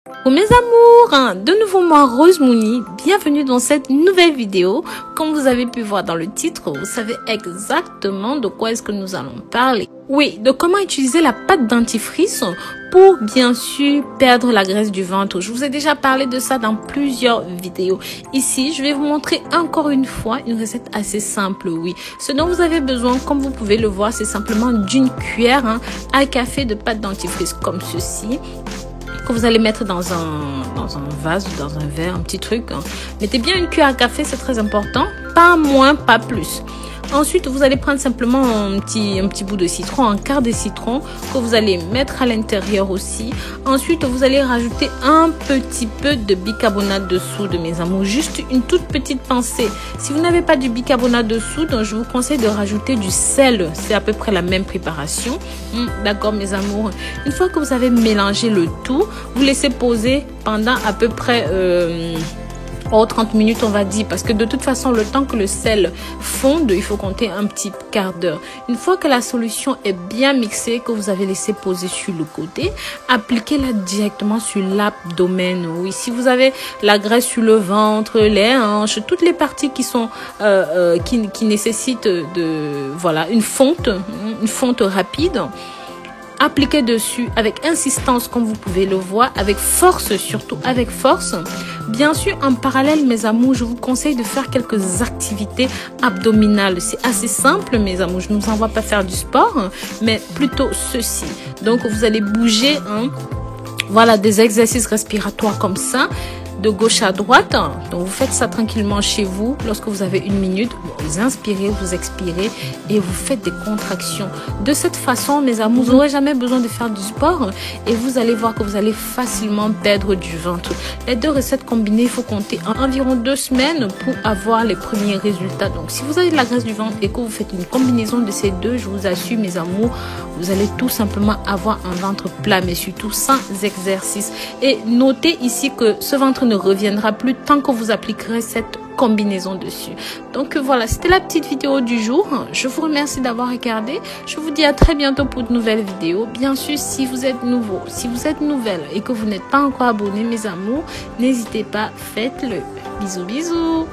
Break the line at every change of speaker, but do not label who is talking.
Coucou mes amours, de nouveau moi Rose Mouni, bienvenue dans cette nouvelle vidéo. Comme vous avez pu voir dans le titre, vous savez exactement de quoi est-ce que nous allons parler. Oui, de comment utiliser la pâte dentifrice pour bien sûr perdre la graisse du ventre. Je vous ai déjà parlé de ça dans plusieurs vidéos. Ici, je vais vous montrer encore une fois une recette assez simple, oui. Ce dont vous avez besoin, comme vous pouvez le voir, c'est simplement d'une cuillère à café de pâte dentifrice comme ceci, que vous allez mettre dans un vase ou dans un verre, un petit truc. Mettez bien une cuillère à café, c'est très important. Pas moins, pas plus. Ensuite, vous allez prendre simplement un petit bout de citron, un quart de citron que vous allez mettre à l'intérieur aussi. Ensuite, vous allez rajouter un petit peu de bicarbonate de soude, mes amours. Juste une toute petite pincée. Si vous n'avez pas du bicarbonate de soude, je vous conseille de rajouter du sel. C'est à peu près la même préparation. D'accord, mes amours. Une fois que vous avez mélangé le tout, vous laissez poser pendant à peu près 30 minutes, on va dire, parce que de toute façon, le temps que le sel fonde, il faut compter un petit quart d'heure. Une fois que la solution est bien mixée, que vous avez laissé poser sur le côté, appliquez-la directement sur l'abdomen. Oui, si vous avez la graisse sur le ventre, les hanches, toutes les parties qui sont qui nécessitent une fonte rapide. Appliquez dessus avec insistance comme vous pouvez le voir, avec force, surtout avec force. Bien sûr, en parallèle, mes amours, je vous conseille de faire quelques activités abdominales. C'est assez simple, mes amours. Je ne vous envoie pas faire du sport, mais plutôt ceci. Donc, vous allez bouger, des exercices respiratoires comme ça, de gauche à droite. Donc, vous faites ça tranquillement chez vous. Lorsque vous avez une minute, vous inspirez, vous expirez et vous faites des contractions. De cette façon, mes amours, vous n'aurez jamais besoin de faire du sport et vous allez voir que vous allez facilement perdre du ventre. Les deux recettes combinées, il faut compter environ 2 semaines pour avoir les premiers résultats. Donc, si vous avez de la graisse du ventre et que vous faites une combinaison de ces deux, je vous assure, mes amours, vous allez tout simplement avoir un ventre plat, mais surtout sans exercice. Et notez ici que ce ventre ne reviendra plus tant que vous appliquerez cette combinaison dessus. Donc voilà, c'était la petite vidéo du jour. Je vous remercie d'avoir regardé. Je vous dis à très bientôt pour de nouvelles vidéos. Bien sûr, si vous êtes nouveau, si vous êtes nouvelle et que vous n'êtes pas encore abonné, mes amours, n'hésitez pas, faites-le. Bisous, bisous.